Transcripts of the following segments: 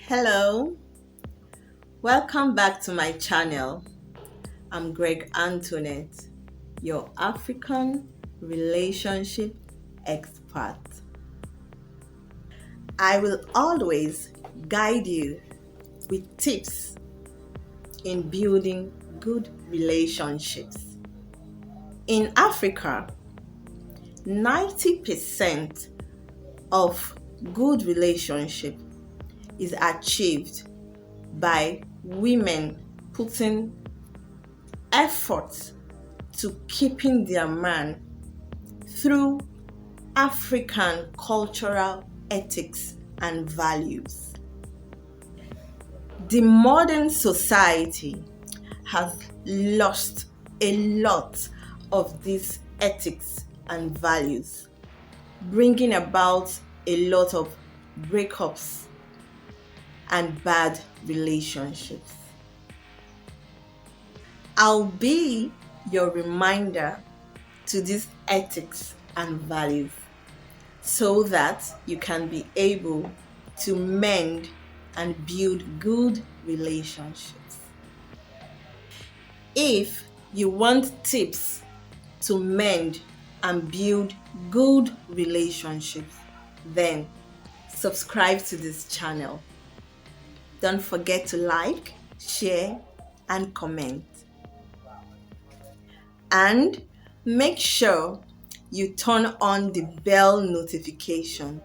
Hello, welcome back to my channel. I'm Greg Antoinette, your African relationship expert. I will always guide you with tips in building good relationships. In Africa, 90% of good relationship is achieved by women putting effort to keeping their man through African cultural ethics and values. The modern society has lost a lot of these ethics and values, bringing about a lot of breakups and bad relationships. I'll be your reminder to these ethics and values so that you can be able to mend and build good relationships. If you want tips to mend and build good relationships, then subscribe to this channel. Don't forget to like, share, and comment. And make sure you turn on the bell notification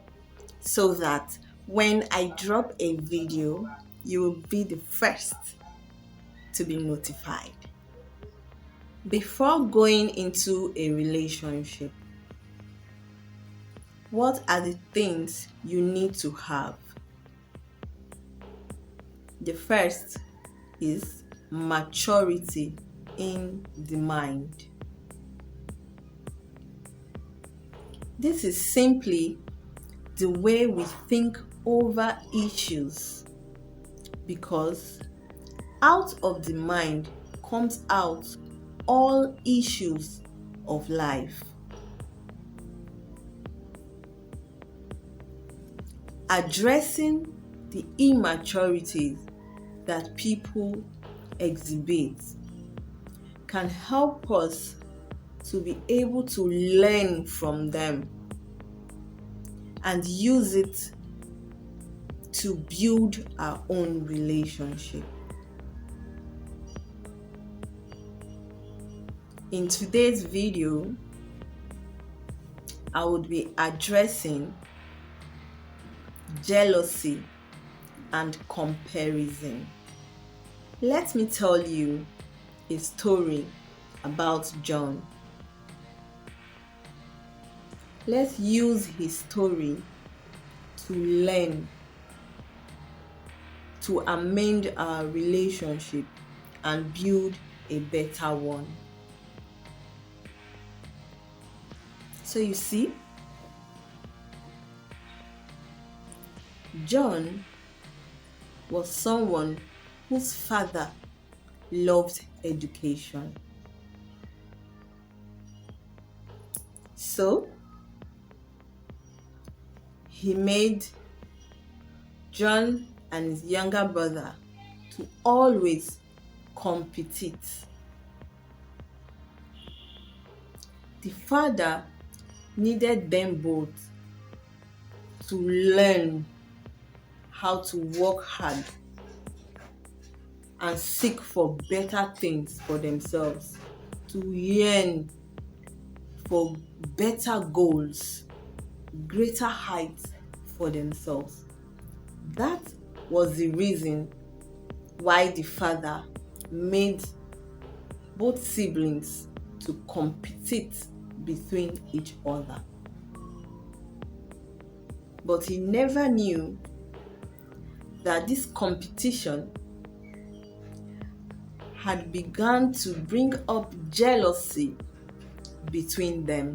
so that when I drop a video, you will be the first to be notified. Before going into a relationship, what are the things you need to have? The first is maturity in the mind. This is simply the way we think over issues, because out of the mind comes out all issues of life. Addressing the immaturities that people exhibit can help us to be able to learn from them and use it to build our own relationship. In today's video, I would be addressing jealousy and comparison. Let me tell you a story about John. Let's use his story to learn, to amend our relationship and build a better one. So you see, John was someone whose father loved education. So he made John and his younger brother to always compete. The father needed them both to learn how to work hard and seek for better things for themselves, to yearn for better goals, greater heights for themselves. That was the reason why the father made both siblings to compete between each other. But he never knew that this competition had begun to bring up jealousy between them.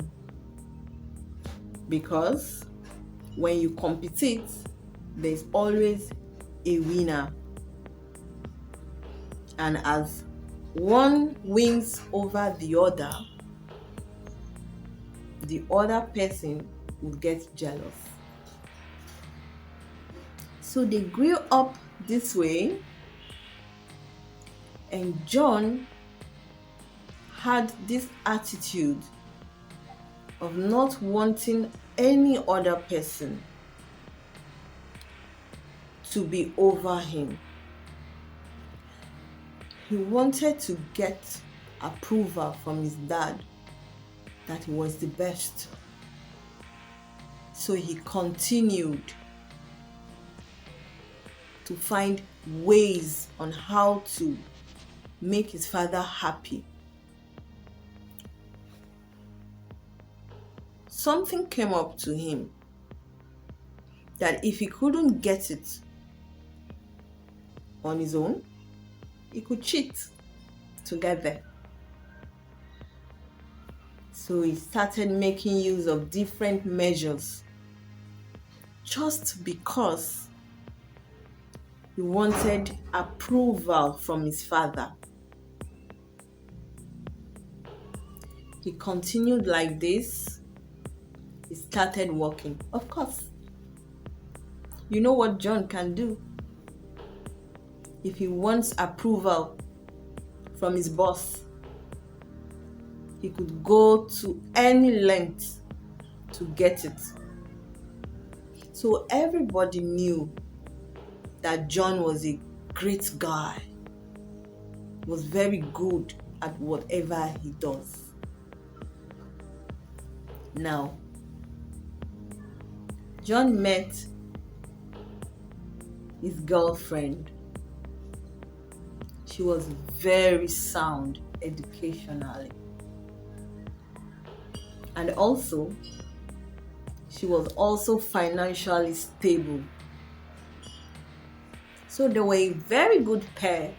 Because when you compete, there's always a winner. And as one wins over the other person will get jealous. So they grew up this way, and John had this attitude of not wanting any other person to be over him. He wanted to get approval from his dad that he was the best. So he continued to find ways on how to make his father happy. Something came up to him that if he couldn't get it on his own, he could cheat to get there. So he started making use of different measures just because he wanted approval from his father. He continued like this. He started working. Of course, you know what John can do. If he wants approval from his boss, he could go to any length to get it. So everybody knew that John was a great guy, was very good at whatever he does. Now, John met his girlfriend. She was very sound educationally. And also, she was also financially stable. So they were a very good pair.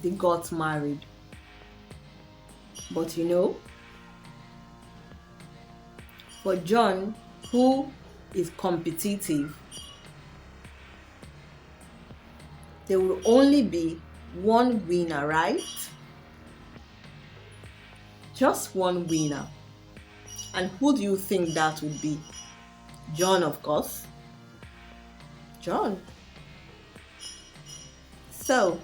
They got married. But you know, for John, who is competitive, there will only be one winner, right? Just one winner. And who do you think that would be? John, of course. John. So,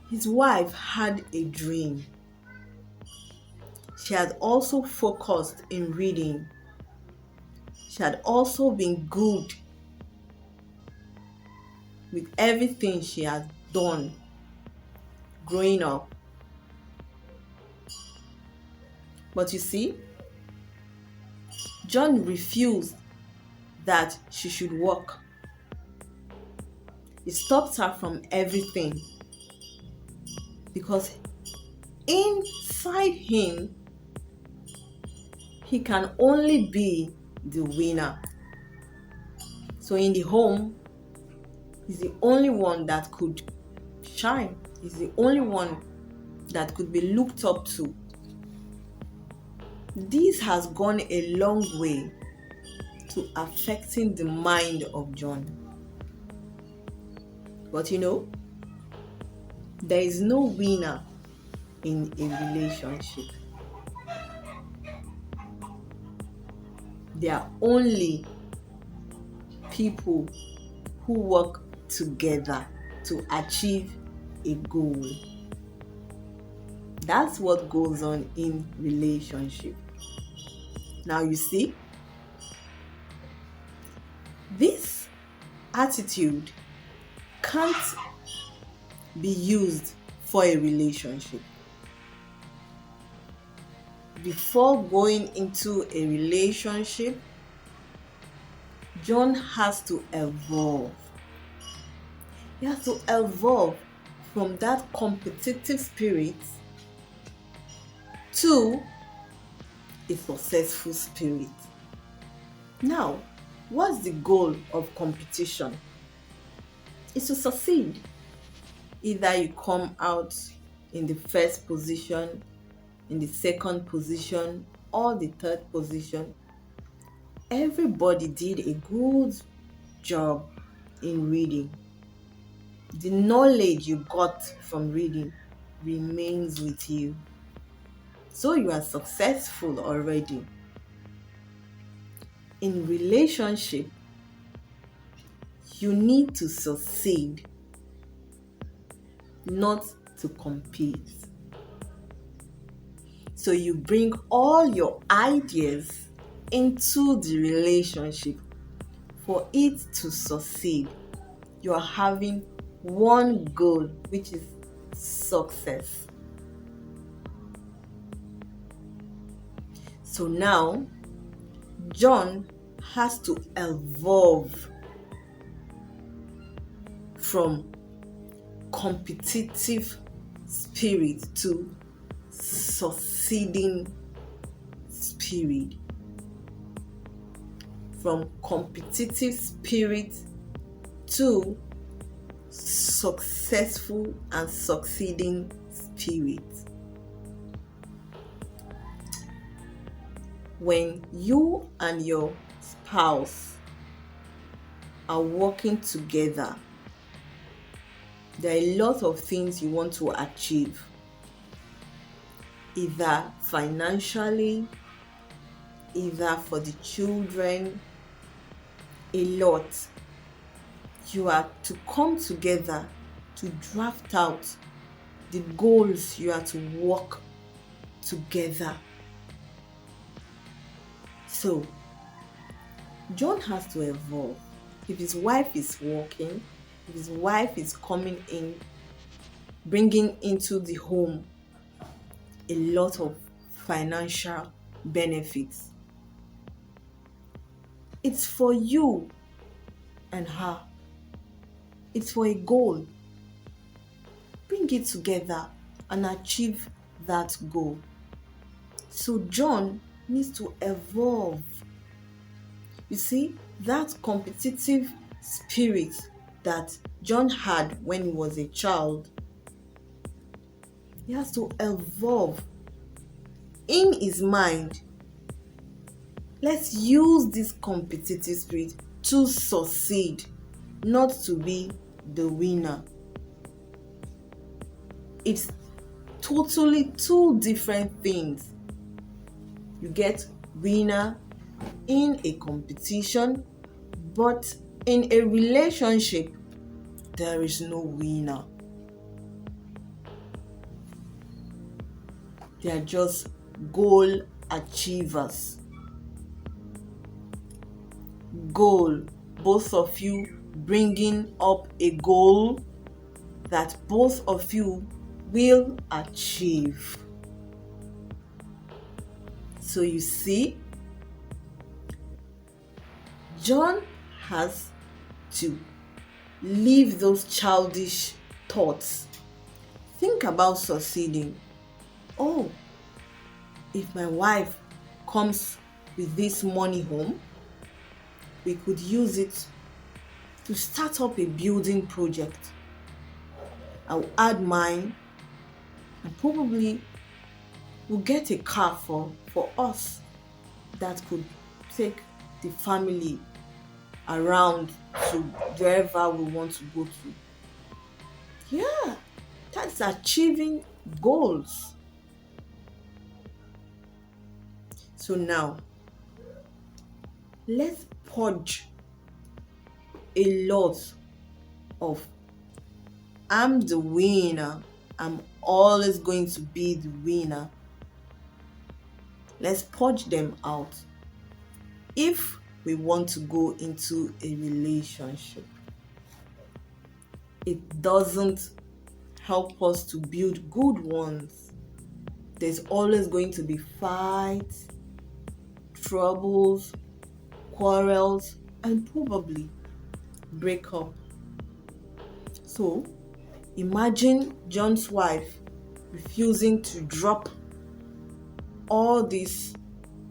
his wife had a dream. She had also focused in reading. She had also been good with everything she had done growing up. But you see, John refused that she should work. He stopped her from everything because inside him, he can only be the winner. So in the home, he's the only one that could shine. He's the only one that could be looked up to. This has gone a long way to affecting the mind of John. But you know, there is no winner in a relationship. There are only people who work together to achieve a goal. That's what goes on in relationship. Now you see, this attitude can't be used for a relationship. Before going into a relationship, John has to evolve. He has to evolve from that competitive spirit to a successful spirit. Now, what's the goal of competition? It's to succeed. Either you come out in the first position, in the second position, or the third position. Everybody did a good job in reading. The knowledge you got from reading remains with you. So you are successful already. In relationship, you need to succeed, not to compete. So you bring all your ideas into the relationship for it to succeed. You are having one goal, which is success. So now, John has to evolve from competitive spirit to succeeding spirit. From competitive spirit to successful and succeeding spirit. When you and your spouse are working together, there are a lot of things you want to achieve, either financially, either for the children, a lot. You are to come together to draft out the goals you are to work together. So, John has to evolve. If his wife is working, if his wife is coming in, bringing into the home a lot of financial benefits, it's for you and her. It's for a goal. Bring it together and achieve that goal. So John needs to evolve. You see, that competitive spirit that John had when he was a child, he has to evolve in his mind. Let's use this competitive spirit to succeed, not to be the winner. It's totally two different things. You get winner in a competition, but in a relationship, there is no winner. They are just goal achievers. Goal, both of you bringing up a goal that both of you will achieve. So you see, John has to leave those childish thoughts. Think about succeeding. Oh, if my wife comes with this money home, we could use it to start up a building project. I'll add mine and probably we'll get a car for us that could take the family around to wherever we want to go to. Yeah, that's achieving goals. So now, let's purge a lot of I'm the winner, I'm always going to be the winner. Let's purge them out if we want to go into a relationship. It doesn't help us to build good ones. There's always going to be fights, troubles, quarrels, and probably breakup. So, imagine John's wife refusing to drop all this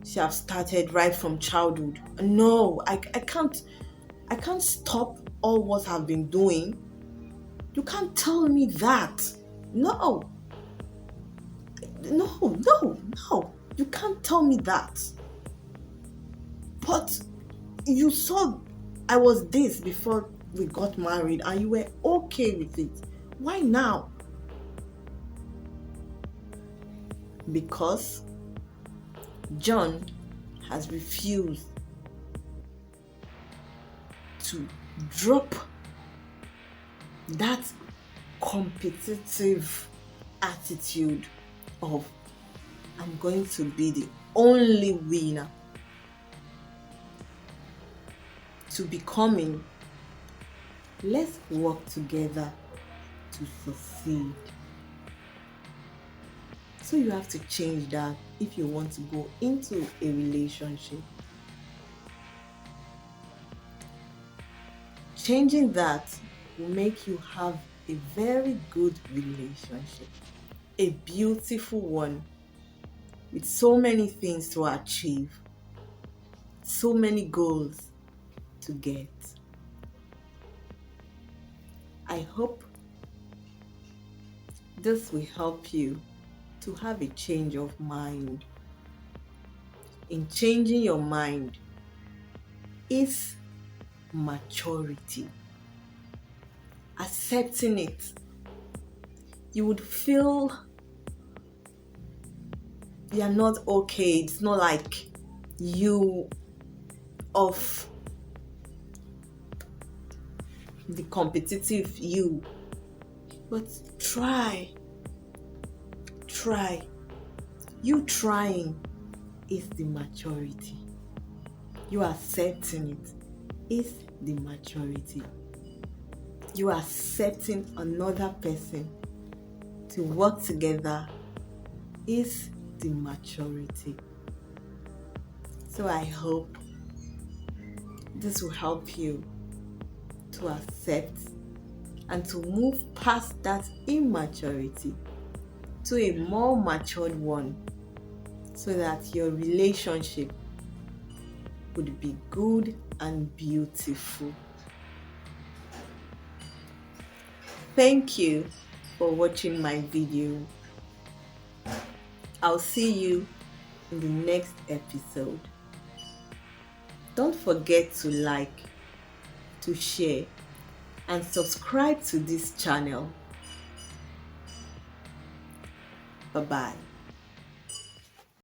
she have started right from childhood. No, I can't stop all what I've been doing. You can't tell me that. No. You can't tell me that. But you saw I was this before we got married and you were okay with it. Why now? Because John has refused to drop that competitive attitude of I'm going to be the only winner, to becoming let's work together to succeed. So you have to change that if you want to go into a relationship. Changing that will make you have a very good relationship, a beautiful one, with so many things to achieve, so many goals to get. I hope this will help you to have a change of mind. In changing your mind is maturity. Accepting it, you would feel you're not okay. It's not like you of the competitive you, but try. You trying is the maturity. You accepting it is the maturity. You accepting another person to work together is the maturity. So I hope this will help you to accept and to move past that immaturity to a more matured one, so that your relationship would be good and beautiful. Thank you for watching my video. I'll see you in the next episode. Don't forget to like, to share, and subscribe to this channel. Bye-bye.